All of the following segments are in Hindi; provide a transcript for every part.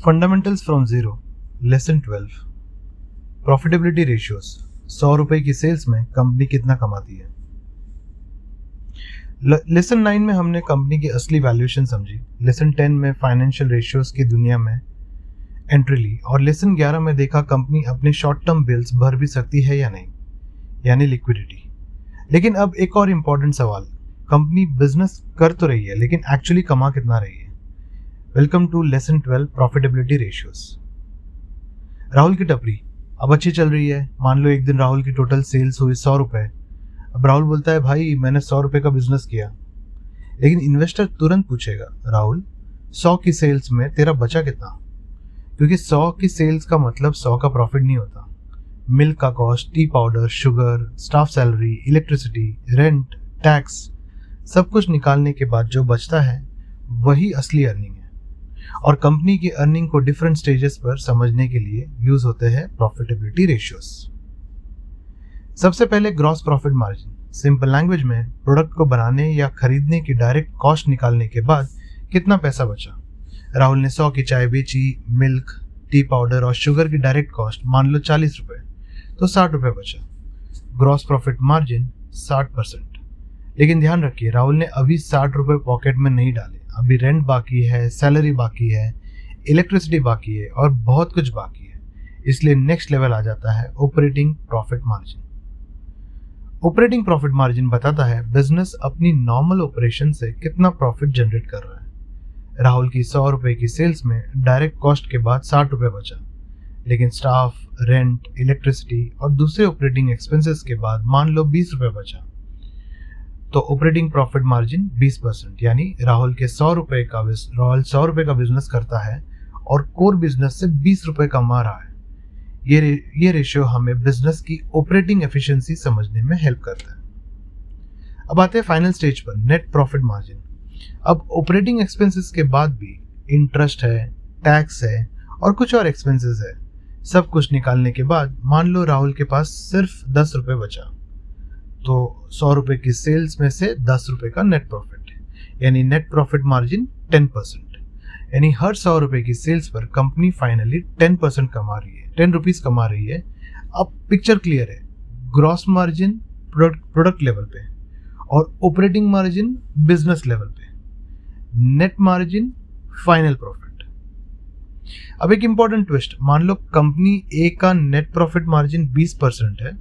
Fundamentals from zero lesson 12 profitability ratios 100 रुपए की सेल्स में कंपनी कितना कमाती है। लेसन 9 में हमने कंपनी की असली वैल्यूएशन समझी, लेसन 10 में फाइनेंशियल रेशियोज की दुनिया में एंट्री ली और लेसन 11 में देखा कंपनी अपने शॉर्ट टर्म बिल्स भर भी सकती है या नहीं, यानी लिक्विडिटी। लेकिन अब एक और इम्पॉर्टेंट सवाल, कंपनी बिजनेस कर तो रही है लेकिन एक्चुअली कमा कितना रही है। Welcome to lesson 12 profitability ratios. Rahul की टपरी अब अच्छी चल रही है। मान लो एक दिन राहुल की टोटल सेल्स हुई 100 रुपए। अब राहुल बोलता है भाई मैंने 100 रुपए का बिजनेस किया, लेकिन इन्वेस्टर तुरंत पूछेगा राहुल 100 की सेल्स में तेरा बचा कितना, क्योंकि 100 की सेल्स का मतलब 100 का प्रॉफिट नहीं होता। मिल्क का cost, T powder, sugar, staff salary, electricity, rent, tax, सब कुछ निकालने के बाद जो बचता है वही असली अर्निंग है। और कंपनी की अर्निंग को डिफरेंट स्टेजेस पर समझने के लिए यूज होते हैं प्रॉफिटेबिलिटी रेशियोज। सबसे पहले gross profit margin, simple language में प्रोडक्ट को बनाने या खरीदने की डायरेक्ट कॉस्ट निकालने के बाद कितना पैसा बचा। राहुल ने 100 की चाय बेची, मिल्क, टी पाउडर और शुगर की डायरेक्ट कॉस्ट मान लो 40 रुपए, तो 60 रुपए बचा। Gross profit margin 60%। लेकिन ध्यान रखिए राहुल ने अभी 60 रुपए पॉकेट में नहीं डाले, अभी रेंट बाकी है, सैलरी बाकी है, इलेक्ट्रिसिटी बाकी है और बहुत कुछ बाकी है। इसलिए नेक्स्ट लेवल आ जाता है operating profit margin. Operating profit margin बताता है बिजनेस अपनी नॉर्मल ऑपरेशन से कितना प्रॉफिट जनरेट कर रहा है। राहुल की 100 रुपए की सेल्स में डायरेक्ट कॉस्ट के बाद 60 रुपए बचा, लेकिन स्टाफ, रेंट, इलेक्ट्रिसिटी और दूसरे ऑपरेटिंग एक्सपेंसेस के बाद मान लो 20 रुपए बचा, तो ऑपरेटिंग प्रॉफिट मार्जिन 20%। यानी राहुल 100 रुपए का बिजनेस करता है और कोर बिजनेस से 20 रुपए कमा रहा है। ये रेशियो हमें बिजनेस की ऑपरेटिंग एफिशिएंसी समझने में हेल्प करता है। अब आते हैं फाइनल स्टेज पर, नेट प्रॉफिट मार्जिन। अब ऑपरेटिंग एक्सपेंसेस के बाद भी इंटरेस्ट है, टैक्स है और कुछ और एक्सपेंसेस है। सब कुछ निकालने के बाद मान लो राहुल के पास सिर्फ 10 रुपए बचा, तो 100 रुपए की सेल्स में से 10 रुपए का नेट प्रॉफिट, यानी नेट प्रॉफिट मार्जिन 10%। यानी हर 100 रुपए की सेल्स पर कंपनी फाइनली 10% कमा रही है, 10 रुपीज कमा रही है। अब पिक्चर क्लियर है, ग्रॉस मार्जिन प्रोडक्ट लेवल पे और ऑपरेटिंग मार्जिन बिजनेस लेवल पे, नेट मार्जिन फाइनल प्रॉफिट। अब एक इंपॉर्टेंट ट्विस्ट, मान लो कंपनी ए का नेट प्रॉफिट मार्जिन 20% है,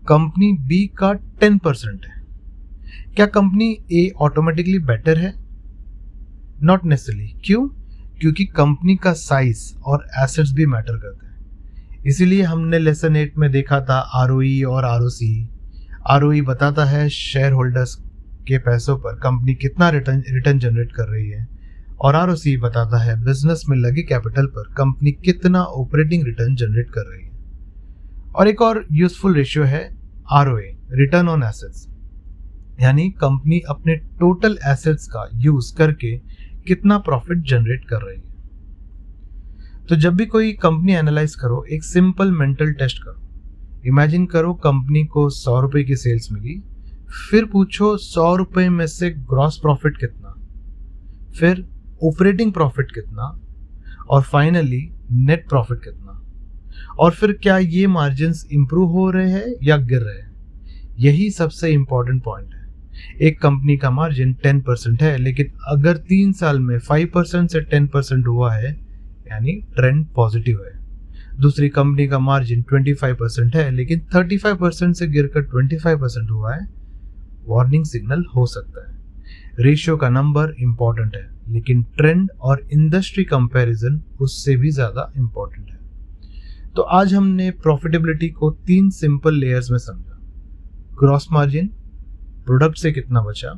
कंपनी बी का 10% है। क्या कंपनी ए ऑटोमेटिकली बेटर है? Not necessarily. क्यों? क्योंकि कंपनी का साइज और एसेट्स भी मैटर करते हैं। इसीलिए हमने लेसन 8 में देखा था आरओई और आरओसी। आरओई बताता है शेयर होल्डर्स के पैसों पर कंपनी कितना रिटर्न जनरेट कर रही है, और आरओसी बताता है बिजनेस में लगे कैपिटल पर कंपनी कितना ऑपरेटिंग रिटर्न जनरेट कर रही है। और एक और यूजफुल रेशियो है आरओए, रिटर्न ऑन एसेट्स, यानी कंपनी अपने टोटल एसेट्स का यूज करके कितना प्रॉफिट जनरेट कर रही है। तो जब भी कोई कंपनी एनालाइज करो, एक सिंपल मेंटल टेस्ट करो। इमेजिन करो कंपनी को 100 रुपए की सेल्स मिली, फिर पूछो 100 रुपए में से ग्रॉस प्रॉफिट कितना, फिर ऑपरेटिंग प्रॉफिट कितना और फाइनली नेट प्रॉफिट कितना, और फिर क्या ये मार्जिन्स इंप्रूव हो रहे हैं या गिर रहे हैं। यही सबसे इंपॉर्टेंट पॉइंट है। एक कंपनी का मार्जिन 10% है, लेकिन अगर 3 साल में 5% से 10% हुआ है, यानी ट्रेंड पॉजिटिव है। दूसरी कंपनी का मार्जिन 25% है, लेकिन 35% से गिरकर 25% हुआ है, वार्निंग सिग्नल हो सकता है। रेशियो का नंबर इंपॉर्टेंट है, लेकिन ट्रेंड और इंडस्ट्री कंपैरिजन उससे भी ज्यादा इंपॉर्टेंट है। तो आज हमने प्रॉफिटेबिलिटी को 3 सिंपल लेयर्स में समझा। ग्रॉस मार्जिन, प्रोडक्ट से कितना बचा,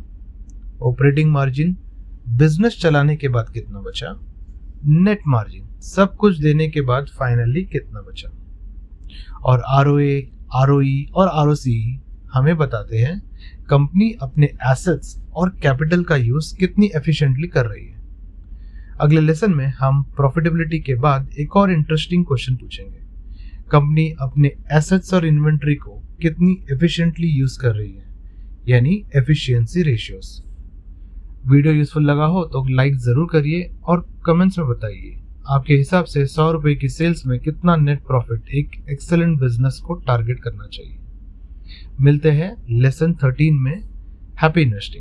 ऑपरेटिंग मार्जिन, बिजनेस चलाने के बाद कितना बचा, नेट मार्जिन, सब कुछ देने के बाद फाइनली कितना बचा। और आरओए, आरओई और आरओसी हमें बताते हैं कंपनी अपने एसेट्स और कैपिटल का यूज कितनी एफिशिएंटली कर रही है। अगले लेसन में हम प्रॉफिटेबिलिटी के बाद एक और इंटरेस्टिंग क्वेश्चन पूछेंगे, कंपनी अपने एसेट्स और इन्वेंट्री को कितनी एफिशिएंटली यूज कर रही है, यानी एफिशिएंसी रेशियोज। वीडियो यूजफुल लगा हो तो लाइक जरूर करिए और कमेंट्स में बताइए आपके हिसाब से 100 रुपए की सेल्स में कितना नेट प्रॉफिट एक एक्सेलेंट बिजनेस को टारगेट करना चाहिए? मिलते हैं लेसन 13 में। Happy investing.